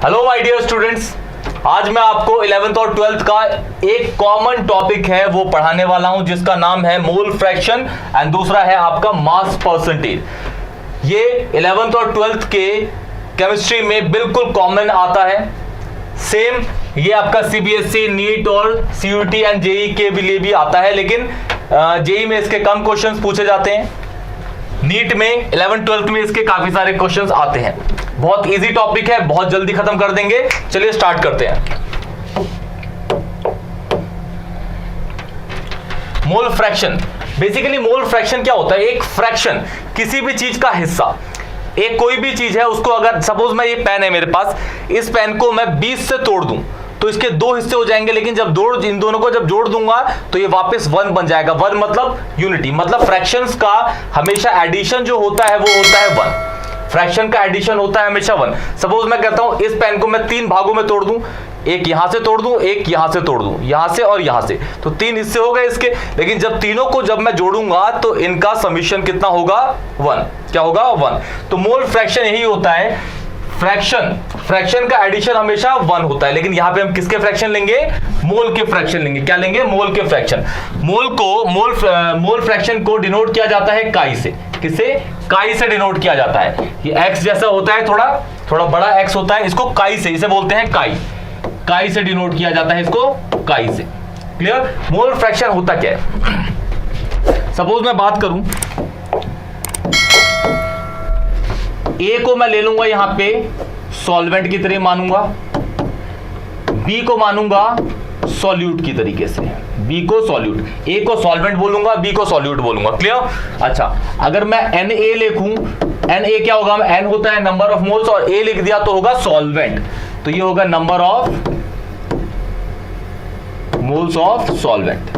Hello my dear students, आज मैं आपको 11th और 12th का एक कॉमन टॉपिक है वो पढ़ाने वाला हूं जिसका नाम है मोल फ्रैक्शन एंड दूसरा है आपका मास परसेंटेज। ये 11th और 12th के केमिस्ट्री में बिल्कुल कॉमन आता है। सेम ये आपका सीबीएसई, नीट और सीयूटी एंड जेई के लिए भी आता है, लेकिन जेई में इसके कम क्वेश्चंस पूछे जाते हैं। नीट में 11th 12th में इसके काफी सारे क्वेश्चंस आते हैं। बहुत इजी टॉपिक है, बहुत जल्दी खत्म कर देंगे। चलिए स्टार्ट करते हैं। Mole fraction, basically mole fraction क्या होता है? एक फ्रैक्शन, किसी भी चीज का हिस्सा। एक कोई भी चीज है उसको, अगर सपोज मैं ये पेन है मेरे पास, इस पेन को मैं 20 से तोड़ दूं तो इसके दो हिस्से हो जाएंगे, लेकिन जब इन दोनों को जब जोड़ दूंगा तो ये वापस 1 बन जाएगा। 1 मतलब यूनिटी, मतलब फ्रैक्शंस का हमेशा एडिशन जो होता है वो होता है 1। फ्रैक्शन का एडिशन होता है हमेशा 1। सपोज मैं कहता हूं इस पेन को मैं 3 भागों में तोड़ दूं, एक यहां से तोड़ दूं, एक यहां से तोड़ दूं, यहां से और यहां से, तो 3 हिस्से हो गए इसके। लेकिन जब तीनों को जब मैं जोड़ूंगा तो इनका समीशन कितना होगा? 1। क्या होगा? 1। तो मोल फ्रैक्शन यही होता है। फ्रैक्शन का एडिशन हमेशा 1 होता है, लेकिन यहां पे हम किसके फ्रैक्शन लेंगे? मोल के फ्रैक्शन लेंगे। क्या लेंगे? मोल के फ्रैक्शन। मोल फ्रैक्शन को डिनोट किया जाता है काई से। किसे? काई से डिनोट किया जाता है। ये x जैसा होता है, थोड़ा बड़ा x होता है, इसको काई से, इसे बोलते हैं काई से डिनोट किया जाता है, इसको काई से। क्लियर? मोल फ्रैक्शन होता क्या है? सपोज मैं बात करूं, ए को मैं ले लूंगा यहां पे सॉल्वेंट की तरह मानूंगा, बी को मानूंगा सॉल्यूट की तरीके से। बी को सॉल्यूट, ए को सॉल्वेंट बोलूंगा, बी को सॉल्यूट बोलूंगा। क्लियर? अच्छा, अगर मैं Na लिखूं, Na क्या होगा? N होता है नंबर ऑफ मोल्स, और A लिख दिया तो होगा सॉल्वेंट, तो ये होगा number of moles of solvent.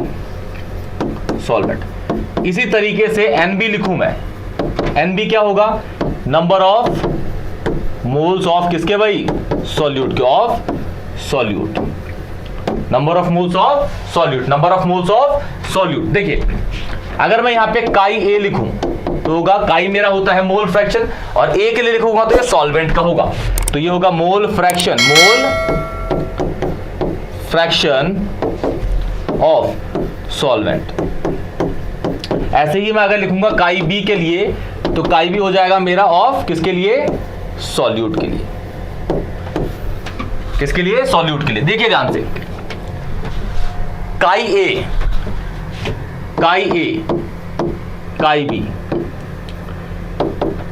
इसी तरीके से Nb लिखूं मैं, Nb क्या होगा? नंबर ऑफ मोल्स ऑफ किसके भाई? सॉल्यूट के, of solute. Number of moles of solute, number of moles of solute. देखिए, अगर मैं यहां पे काई ए लिखूं तो होगा, काई मेरा होता है मोल फ्रैक्शन, और ए के लिए लिखूंगा तो ये सॉल्वेंट का होगा, तो ये होगा मोल फ्रैक्शन ऑफ सॉल्वेंट। ऐसे ही मैं अगर लिखूंगा काई बी के लिए तो काई भी हो जाएगा मेरा ऑफ किसके लिए? सॉल्यूट के लिए। किसके लिए? सॉल्यूट के लिए। देखिए ध्यान से, काई ए, काई बी,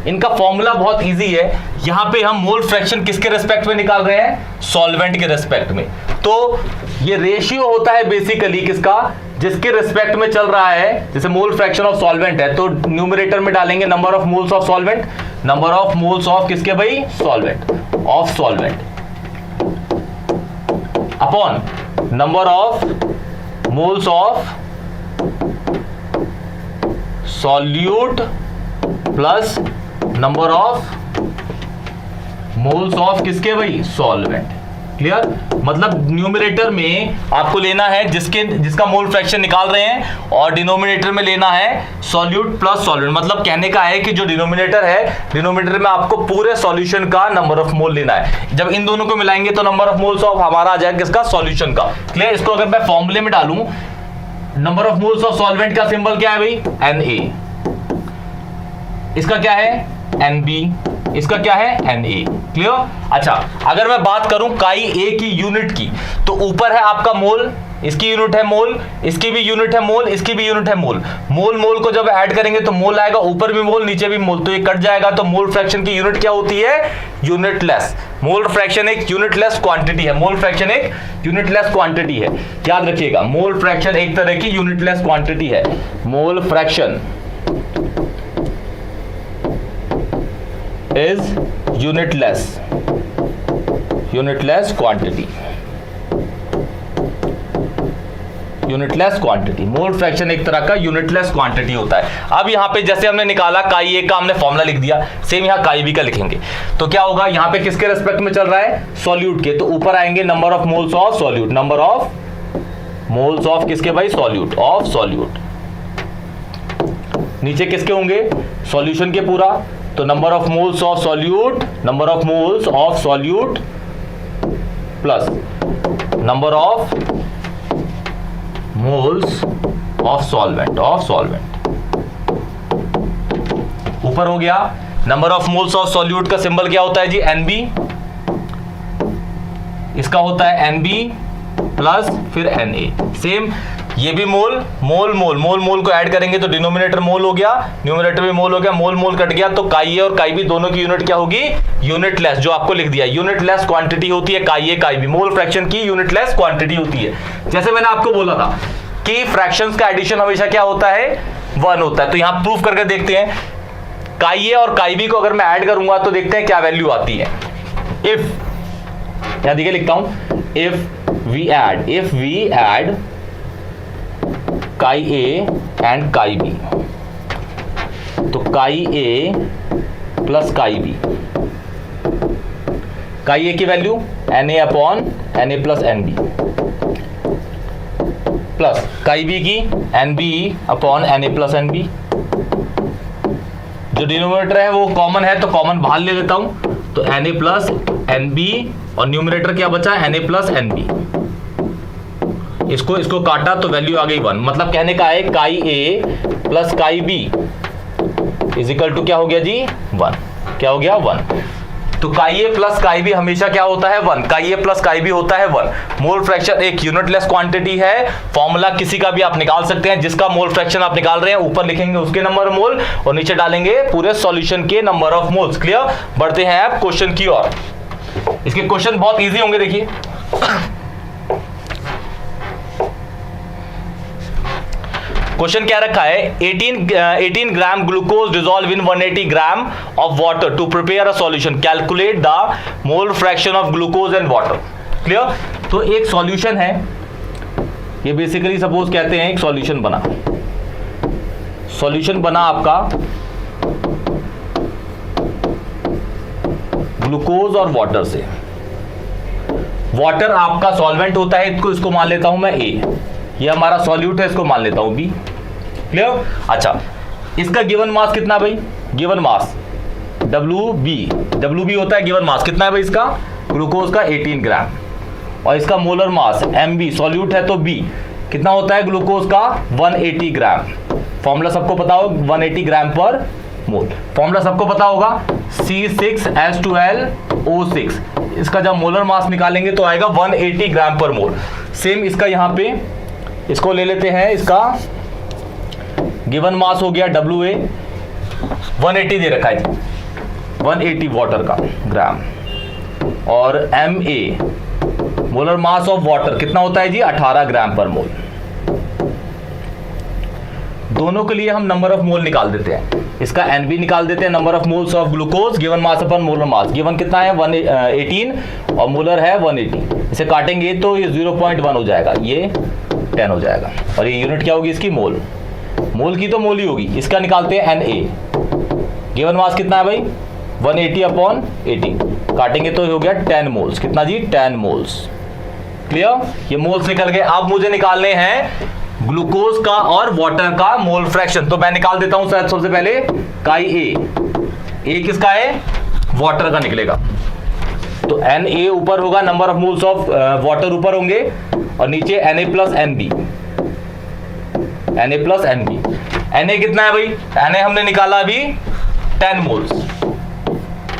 इनका फॉर्मूला बहुत इजी है। यहां पे हम मोल फ्रैक्शन किसके रेस्पेक्ट में निकाल रहे हैं? सॉल्वेंट के रेस्पेक्ट में। तो ये रेशियो होता है बेसिकली किसका? जिसके रेस्पेक्ट में चल रहा है। जैसे मोल फ्रैक्शन ऑफ सॉल्वेंट है तो न्यूमरेटर में डालेंगे number of moles of solvent, number of moles of किसके भाई? Solvent, of solvent, upon number of moles of solute plus number of moles of किसके भाई? सॉल्वेंट। क्लियर? मतलब न्यूमरेटर में आपको लेना है जिसका मोल फ्रैक्शन निकाल रहे हैं, और डिनोमिनेटर में लेना है सॉल्यूट प्लस सॉल्वेंट। मतलब कहने का है कि जो डिनोमिनेटर है, डिनोमिनेटर में आपको पूरे सॉल्यूशन का नंबर ऑफ मोल लेना है। जब इन दोनों को मिलाएंगे तो नंबर ऑफ मोल्स ऑफ हमारा आ जाएगा किसका? सॉल्यूशन का। क्लियर? इसको अगर मैं फॉर्मूले में डालूं, number of moles of solvent का सिंबल क्या है भाई? Na। इसका क्या है? Nb। इसका क्या है? Na। क्लियर? अच्छा, अगर मैं बात करूं काई ए की यूनिट की, तो ऊपर है आपका मोल, इसकी यूनिट है मोल, इसकी भी यूनिट है मोल, इसकी भी यूनिट है मोल। मोल को जब ऐड करेंगे तो मोल आएगा, ऊपर भी मोल नीचे भी मोल, तो ये कट जाएगा। तो मोल फ्रैक्शन की यूनिट क्या होती है? यूनिटलेस। मोल फ्रैक्शन एक यूनिटलेस क्वांटिटी है। मोल फ्रैक्शन एक यूनिटलेस क्वांटिटी है, याद रखिएगा। मोल फ्रैक्शन एक तरह की यूनिटलेस क्वांटिटी है। Mole fraction is unitless quantity। Unitless quantity, mole fraction एक तरह का यूनिटलेस क्वांटिटी होता है। अब यहां पे जैसे हमने निकाला काई ए का, हमने फॉर्मूला लिख दिया, सेम यहां काई बी का लिखेंगे। तो क्या होगा? यहां पे किसके रेस्पेक्ट में चल रहा है? सॉल्यूट के, तो ऊपर आएंगे number of moles of solute, number of moles of किसके भाई? Solute, of solute. नीचे किसके होंगे? सॉल्यूशन के पूरा, तो number of moles of solute, number of moles of solute plus number of moles of solvent ऊपर हो गया। Number of moles of solute का सिंबल क्या होता है जी, NB, इसका होता है NB प्लस फिर Na। सेम ये भी मोल को ऐड करेंगे तो डिनोमिनेटर मोल हो गया, न्यूमरेटर भी मोल हो गया, मोल कट गया तो काई ए और काई बी दोनों की यूनिट क्या होगी, यूनिट लेस, जो आपको लिख दिया यूनिट लेस क्वांटिटी होती है काई ए काई बी, मोल फ्रैक्शन की यूनिट लेस क्वांटिटी होती है। जैसे मैंने आपको बोला था कि फ्रैक्शंस का एडिशन हमेशा क्या होता है, 1 होता है। तो यहां प्रूफ करके देखते हैं, काई ए और काई बी को अगर मैं ऐड करूंगा तो देखते हैं क्या वैल्यू आती है। इफ, यहां देखिए लिखता हूं, इफ वी ऐड काई ए एंड काई बी, तो काई A plus chi B, chi a की value Na upon Na plus NB, plus chi b की NB upon Na plus NB। जो डिनोमिनेटर है वो कॉमन है तो कॉमन बाहर ले लेता हूं, तो Na प्लस NB और न्यूमरेटर क्या बचा, Na प्लस NB। इसको काटा तो वैल्यू आ गई 1, मतलब कहने का है chi A plus chi B is equal to क्या हो गया जी, 1। क्या हो गया, 1। तो काई ए प्लस काई बी हमेशा क्या होता है, 1। काई ए प्लस काई बी होता है 1। मोल फ्रैक्शन एक यूनिटलेस क्वांटिटी है, फॉर्मूला किसी का भी आप निकाल सकते हैं, जिसका मोल फ्रैक्शन आप निकाल रहे हैं ऊपर लिखेंगे उसके नंबर मोल और नीचे डालेंगे पूरे सॉल्यूशन के नंबर ऑफ मोल्स। क्लियर। बढ़ते हैं आप क्वेश्चन की ओर। इसके क्वेश्चन बहुत इजी होंगे, देखिए क्वेश्चन क्या रखा है, 18 gram glucose dissolve in 180 gram of water to prepare a solution, calculate the mole fraction of glucose and water. Clear. तो एक सॉल्यूशन है, ये बेसिकली सपोज कहते हैं एक सॉल्यूशन बना आपका ग्लूकोज और वाटर से। वाटर आपका सॉल्वेंट होता है, इसको मान लेता हूं मैं A, ये हमारा सॉल्यूट है, इसको मान लेता हूं B। क्लियर। अच्छा, इसका गिवन मास कितना भाई, गिवन मास WB होता है, गिवन मास कितना है भाई इसका, ग्लूकोज का 18 ग्राम, और इसका मोलर मास MB, सॉल्यूट है तो B कितना होता है ग्लूकोज का 180 ग्राम। फॉर्मूला सबको पता हो, 180 ग्राम पर मोल। फॉर्मूला सबको पता होगा C6H12O6। इसका जब मोलर मास निकालेंगे तो आएगा 180 ग्राम पर मोल। सेम इसका यहां पे इसको ले लेते हैं, इसका गिवन मास हो गया WA, 180 दे रखा है, 180 वाटर का ग्राम, और MA molar mass of water कितना होता है जी, 18 ग्राम पर मोल। दोनों के लिए हम नंबर ऑफ मोल निकाल देते हैं, इसका NB निकाल देते हैं, number of moles of glucose given mass upon molar mass. Given कितना है 118 और मोलर है 180। इसे काटेंगे तो ये 0.1 हो जाएगा, ये 10 हो जाएगा, और ये यूनिट क्या होगी इसकी, मोल की तो मोल ही होगी। इसका निकालते हैं Na, गिवन मास कितना है भाई 180 अपॉन 80, काटेंगे तो हो गया 10 मोल्स। कितना जी, 10 मोल्स। क्लियर। ये मोल्स निकल गए। अब मुझे निकालने हैं ग्लूकोज का और वाटर का मोल फ्रैक्शन, तो मैं निकाल देता हूं सबसे पहले काई ए किसका है, वाटर का निकलेगा, तो Na ऊपर होगा, number of moles of water ऊपर होंगे, और नीचे Na प्लस NB। Na कितना है भाई, Na हमने निकाला अभी 10 मोल्स,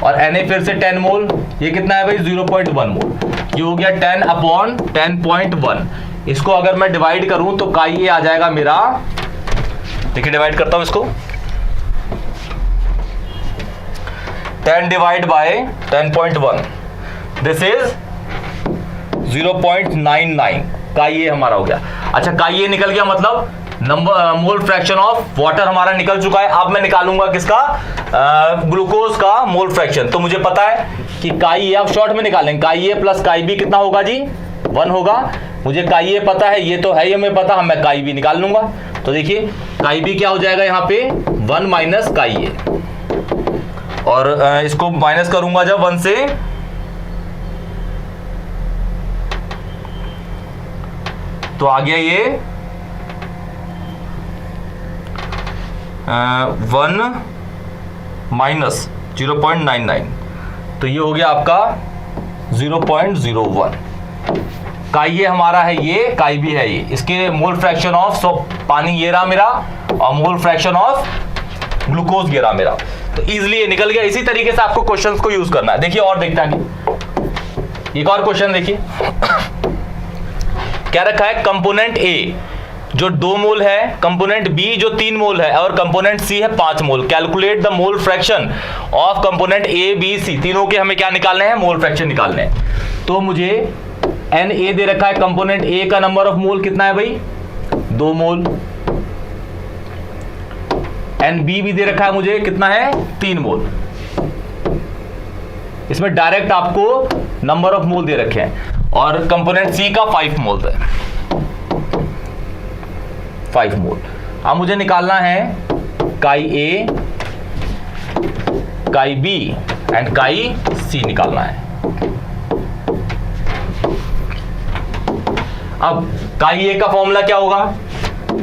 और Na फिर से 10 मोल, ये कितना है भाई 0.1 मोल। ये हो गया 10 अपॉन 10.1। इसको अगर मैं डिवाइड करूं तो काई ए आ जाएगा मेरा, देखिए डिवाइड करता हूं इसको, 10 डिवाइड बाय 10.1, दिस इज 0.99। काई ए हमारा हो गया। अच्छा, काई ए निकल गया, मतलब number mole fraction of water हमारा निकल चुका है। अब मैं निकालूंगा किसका, ग्लूकोज का मोल फ्रैक्शन। तो मुझे पता है कि काई ए, अब शॉर्ट में निकालेंगे, काई ए प्लस काई बी कितना होगा जी, 1 होगा। मुझे काई ए पता है, ये तो है ही हमें पता, मैं काई बी निकाल लूंगा। तो देखिए काई बी क्या हो जाएगा यहाँ पे 1 माइनस काई ए, और इसको माइनस करूंगा जब 1 से, तो आ गया ये 1 माइनस 0.99, तो ये हो गया आपका 0.01। काई ये हमारा है, ये काई भी है ये, इसके मोल फ्रैक्शन ऑफ, सो पानी ये रहा मेरा, और मोल फ्रैक्शन ऑफ ग्लूकोज ये रहा मेरा। तो इजीली ये निकल गया। इसी तरीके से आपको क्वेश्चंस को यूज करना है। देखिए और देखते हैं, एक और क्वेश्चन देखिए, क्या रखा है, कंपोनेंट ए जो 2 मोल है, कंपोनेंट बी जो 3 मोल है, और कंपोनेंट सी है 5 mole. Calculate the mole fraction of component A B C. तीनों के हमें क्या निकालने हैं, मोल फ्रैक्शन निकालने हैं। तो मुझे एन ए दे रखा है, कंपोनेंट ए का नंबर ऑफ मोल कितना है भाई, 2 मोल। एन बी भी दे रखा है मुझे, कितना है, 3 मोल। इसमें डायरेक्ट आपको नंबर ऑफ मोल दे रखे हैं, और कंपोनेंट सी का 5 मोल है, 5 मोल। अब मुझे निकालना है काई ए, काई बी एंड काई सी निकालना है। अब काई ए का फॉर्मूला क्या होगा,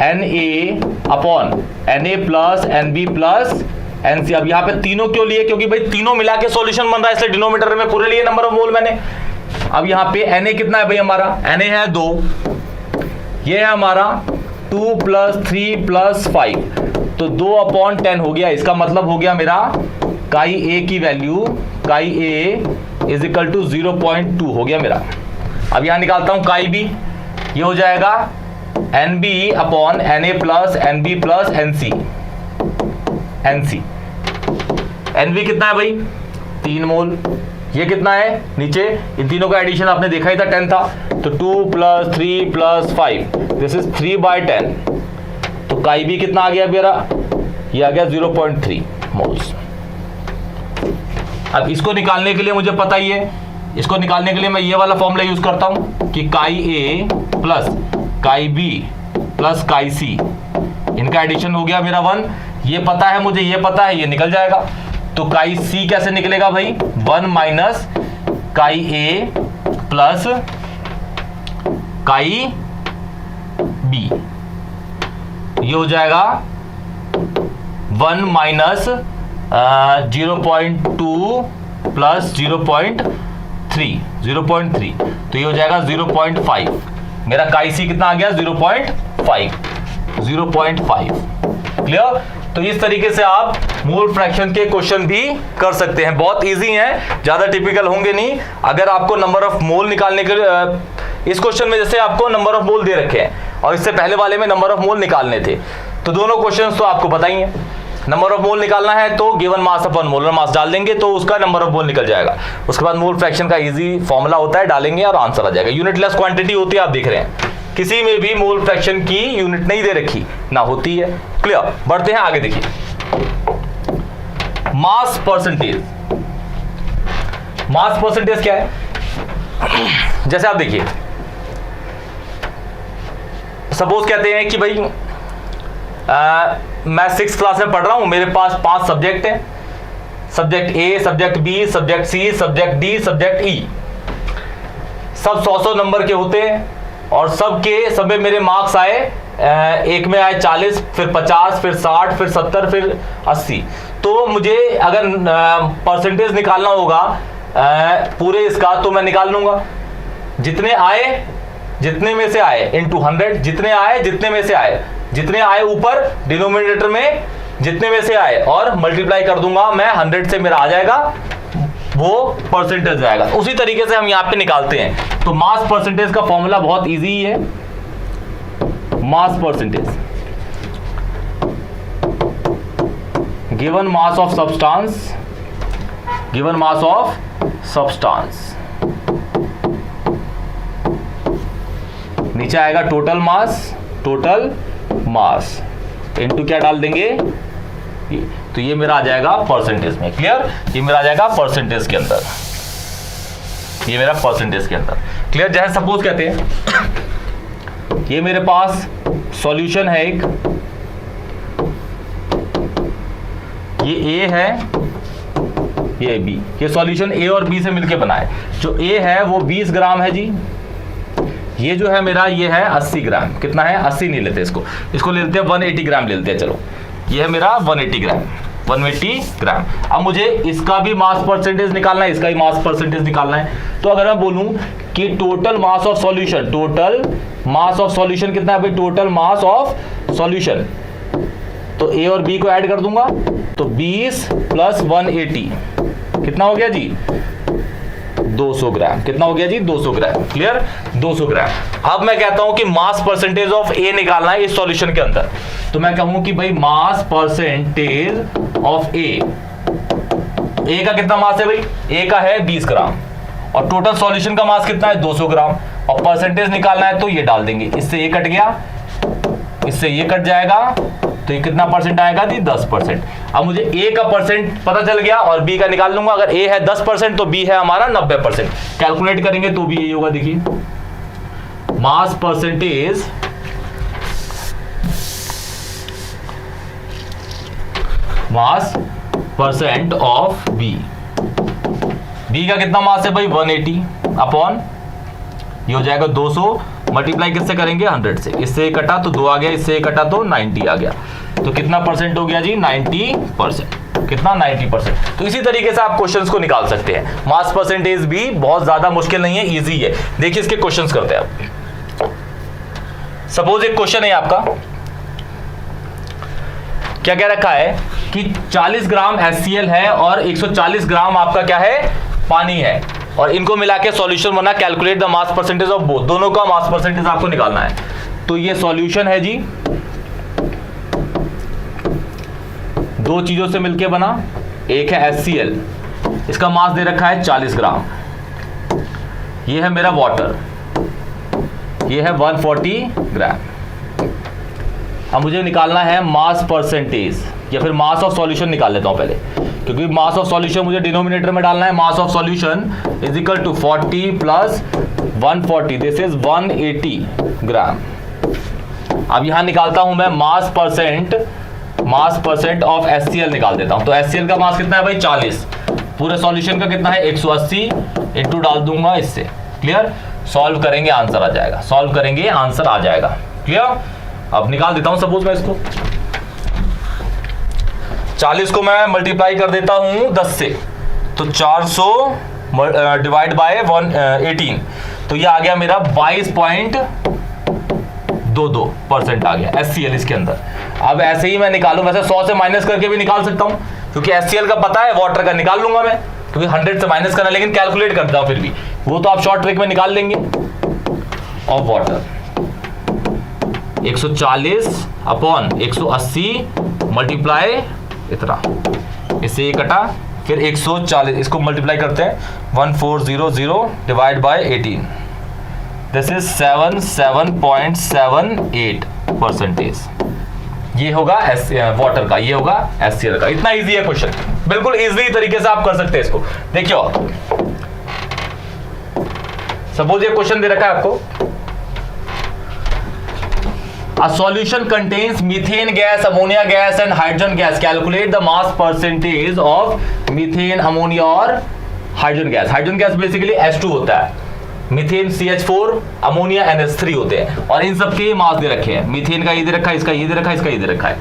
n a upon n a plus n b plus n c. अब यहां पे तीनों क्यों लिए, क्योंकि भाई तीनों मिला के सॉल्यूशन बन रहा है, इसलिए डिनोमिनेटर में पूरे लिए नंबर ऑफ मोल मैंने। अब यहां पे एन ए कितना है भाई हमारा, एन ए है 2, ये है हमारा 2 + 3 + 5, तो 2/10 हो गया। इसका मतलब हो गया मेरा काई ए की वैल्यू, काई ए इज इक्वल टू 0.2 हो गया मेरा। अब यहां निकालता हूं काई बी, ये हो जाएगा n b upon n a plus n b plus n c, n c. N b कितना है भाई, 3 मोल। ये कितना है नीचे, इन तीनों का एडिशन आपने देखा ही था, 10 था, तो 2 + 3 + 5, दिस इज 3/10। तो काई बी कितना आ गया मेरा, ये आ गया 0.3 मोल्स। अब इसको निकालने के लिए मुझे पता ही है, इसको निकालने के लिए मैं ये वाला फॉर्मूला यूज करता हूं कि chi A plus chi B plus chi C, इनका एडिशन हो गया मेरा 1। ये पता है मुझे, ये पता है, ये निकल जाएगा। तो काई सी कैसे निकलेगा भाई, 1 माइनस काई ए प्लस काई बी, ये हो जाएगा 1 माइनस 0.2 प्लस 0.3, तो ये हो जाएगा 0.5। मेरा काई सी कितना आ गया, 0.5। क्लियर। तो इस तरीके से आप मोल फ्रैक्शन के क्वेश्चन भी कर सकते हैं, बहुत इजी हैं, ज्यादा टिपिकल होंगे नहीं। अगर आपको नंबर ऑफ मोल निकालने के इस क्वेश्चन में जैसे आपको नंबर ऑफ मोल दे रखे हैं और इससे पहले वाले में नंबर ऑफ मोल निकालने थे, तो दोनों क्वेश्चंस तो आपको पता ही है। नंबर ऑफ मोल निकालना है तो given mass upon molar mass डाल देंगे तो उसका नंबर ऑफ मोल निकल जाएगा। उसके बाद मोल फ्रैक्शन का इजी फॉर्मूला होता है, डालेंगे और आंसर आ जाएगा। यूनिटलेस क्वांटिटी होती है, आप देख रहे हैं किसी में भी मोल फ्रैक्शन की यूनिट नहीं दे रखी ना होती है। क्लियर। बढ़ते हैं आगे, देखिए मास परसेंटेज। मास परसेंटेज क्या है, जैसे आप देखिए सपोज कहते हैं कि भाई मैं 6th क्लास में पढ़ रहा हूं, मेरे पास 5 सब्जेक्ट हैं, सब्जेक्ट ए, सब्जेक्ट बी, सब्जेक्ट सी, सब्जेक्ट डी, सब्जेक्ट ई। सब 100 नंबर के होते हैं और सब में मेरे मार्क्स आए, एक में आए 40, फिर 50, फिर 60, फिर 70, फिर 80। तो मुझे अगर परसेंटेज निकालना होगा पूरे इसका, तो मैं निकाल लूंगा जितने आए जितने में से आए इनटू 100, जितने आए जितने में से आए, जितने आए ऊपर डिनोमिनेटर में जितने में से आए, और मल्टीप्लाई कर दूंगा मैं 100 से, मेरा आ जाएगा वो परसेंटेज आएगा। उसी तरीके से हम यहाँ पे निकालते हैं। तो मास परसेंटेज का फॉर्मूला बहुत इजी ही है। Mass percentage, given mass of substance, given mass of substance, नीचे आएगा टोटल मास इनटू क्या डाल देंगे, तो ये मेरा आ जाएगा परसेंटेज में। क्लियर। ये मेरा आ जाएगा परसेंटेज के अंदर, ये मेरा परसेंटेज के अंदर। क्लियर। जैसे सपोज कहते हैं ये मेरे पास सॉल्यूशन है एक, ये ए है, ये बी, ये सॉल्यूशन ए और बी से मिलके बना है। जो ए है वो 20 ग्राम है जी, ये जो है मेरा ये है 80 ग्राम। कितना है, 80 नहीं लेते इसको ले लेते हैं 180 ग्राम ले लेते हैं। चलो ये है मेरा 180 ग्राम। 180 ग्राम। अब मुझे इसका भी मास परसेंटेज निकालना है, इसका भी मास परसेंटेज निकालना है। तो अगर मैं बोलूं कि total mass of solution, total mass of solution कितना है भाई, टोटल मास ऑफ सॉल्यूशन, तो ए और बी को ऐड कर दूंगा, तो 20 प्लस 180 कितना हो गया जी, 200 ग्राम। कितना हो गया जी, 200 ग्राम। क्लियर, 200 ग्राम। अब मैं कहता हूं कि मास परसेंटेज ऑफ ए निकालना है इस सॉल्यूशन के अंदर, तो मैं कहूं कि भाई मास परसेंटेज ऑफ ए का कितना मास है भाई, ए का है 20 ग्राम और टोटल सॉल्यूशन का मास कितना है 200 ग्राम, और परसेंटेज निकालना है तो ये डाल देंगे, इससे ये कट गया, इससे ये कट जाएगा, तो ये कितना परसेंट आएगा जी, 10%। अब मुझे ए का परसेंट पता चल गया और बी का निकाल लूंगा। अगर ए है 10% तो बी है हमारा 90%। कैलकुलेट करेंगे तो भी यही होगा, देखिए mass percentage mass percent of b, b का कितना मास है भाई 180 अपॉन ये हो जाएगा 200 मल्टीप्लाई किससे करेंगे 100 से, इससे कटा तो 2 आ गया, इससे कटा तो 90 आ गया, तो कितना परसेंट हो गया जी 90%। कितना 90%। तो इसी तरीके से आप क्वेश्चंस को निकाल सकते हैं। मास परसेंटेज भी बहुत ज्यादा मुश्किल नहीं है, इजी है। देखिए इसके क्वेश्चंस करते हैं आप। सपोज एक क्वेश्चन है आपका, क्या कह रखा है कि 40 ग्राम HCl है और 140 ग्राम आपका क्या है पानी है, और इनको मिला के सॉल्यूशन बना, calculate the mass percentage of both, दोनों का मास परसेंटेज आपको निकालना है। तो ये सॉल्यूशन है जी, दो चीजों से मिलके बना, एक है HCl, इसका मास दे रखा है 40 ग्राम, ये है मेरा वाटर, ये है 140 ग्राम। अब मुझे निकालना है मास परसेंटेज या फिर मास ऑफ सॉल्यूशन निकाल लेता हूं पहले, क्योंकि मास ऑफ सॉल्यूशन मुझे डिनोमिनेटर में डालना है। Mass of solution is equal to 40 plus 140, this is 180 gram. अब यहां निकालता हूं मैं मास परसेंट ऑफ HCl निकाल देता हूं। तो HCl का मास कितना है भाई 40, पूरे सॉल्यूशन का कितना है 180, इंटू डाल दूंगा इससे। क्लियर, सॉल्व करेंगे आंसर आ जाएगा, सॉल्व करेंगे आंसर आ जाएगा। क्लियर, अब निकाल देता हूं। सपोज मैं इसको 40 को मैं मल्टीप्लाई कर देता हूं 10 से, तो 400 डिवाइड बाय 118, तो ये आ गया मेरा 22.22% आ गया HCl इसके अंदर। अब ऐसे ही मैं निकालूं, वैसे 100 से माइनस करके भी निकाल सकता हूं, क्योंकि HCl का पता है, वाटर का निकाल लूंगा मैं, क्योंकि 100 से माइनस करना, लेकिन कैलकुलेट करता हूं फिर भी, वो तो आप शॉर्ट ट्रिक में निकाल लेंगे। ऑफ वाटर 140 अपॉन 180 मल्टीप्लाई इतना, इससे ये कटा, फिर 140, इसको मल्टीप्लाई करते हैं 1400 डिवाइड बाय 18, दिस इज 77.78%। ये होगा वाटर का, ये होगा HCl का। इतना इजी है क्वेश्चन, बिल्कुल इजी तरीके से आप कर सकते हैं इसको। देखियो सपोज ये क्वेश्चन दे रखा है आपको, A solution contains methane gas, ammonia gas and hydrogen gas. Calculate the mass percentage of methane, ammonia और hydrogen gas. Hydrogen gas basically H2 होता है, मीथेन CH4, अमोनिया NH3 होते हैं, और इन सबके मास दे रखे हैं। मीथेन का ये दे रखा है, इसका ये दे रखा है, इसका ये दे रखा है।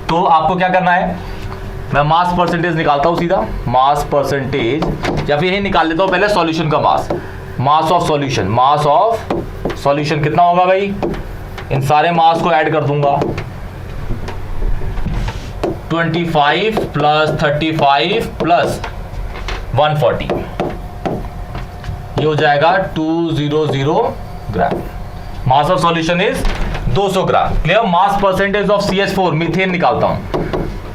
तो आपको क्या करना है, मैं मास परसेंटेज निकालता हूँ सीधा, मास परसेंटेज, या फिर यही निकाल लेता हूँ पहले सॉल्यूशन का mass, mass of solution. Mass of solution कितना होगा भाई, इन सारे मास को ऐड कर दूंगा, 25 प्लस 35 प्लस 140, ये हो जाएगा 200 gram. Mass of solution is 200 gram. Clear, mass percentage of CH4 methane निकालता हूं,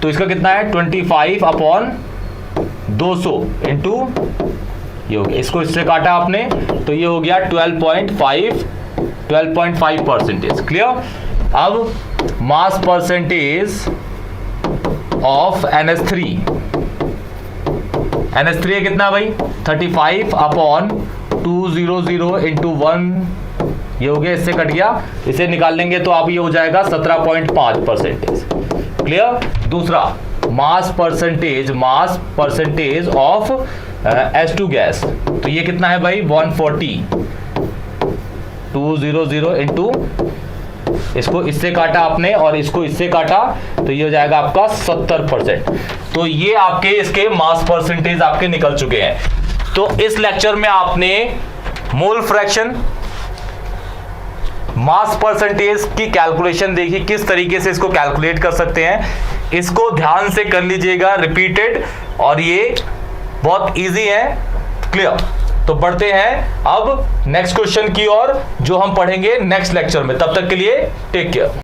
तो इसका कितना है 25 अपॉन 200 इंटू ये हो गया, इसको इससे काटा आपने तो ये हो गया 12.5%। क्लियर, अब मास परसेंटेज ऑफ NH3 कितना भाई 35 अपॉन 200 इंटू 1, ये हो गया, इससे कट गया, इसे निकाल लेंगे तो आप ये हो जाएगा 17.5%। क्लियर, दूसरा मास परसेंटेज ऑफ H2 गैस, तो ये कितना है भाई 140, 200 इंटू इसको इससे काटा आपने और इसको इससे काटा, तो ये हो जाएगा आपका 70%। तो ये आपके इसके मास परसेंटेज आपके निकल चुके हैं। तो इस लेक्चर में आपने मोल फ्रैक्शन, मास परसेंटेज की कैलकुलेशन देखी, किस तरीके से इसको कैलकुलेट कर सकते हैं। इसको ध्यान से कर लीजिएगा रिपीटेड, और ये बहुत इजी है। क्लियर? तो बढ़ते हैं अब नेक्स्ट क्वेश्चन की ओर, जो हम पढ़ेंगे नेक्स्ट लेक्चर में। तब तक के लिए टेक केयर।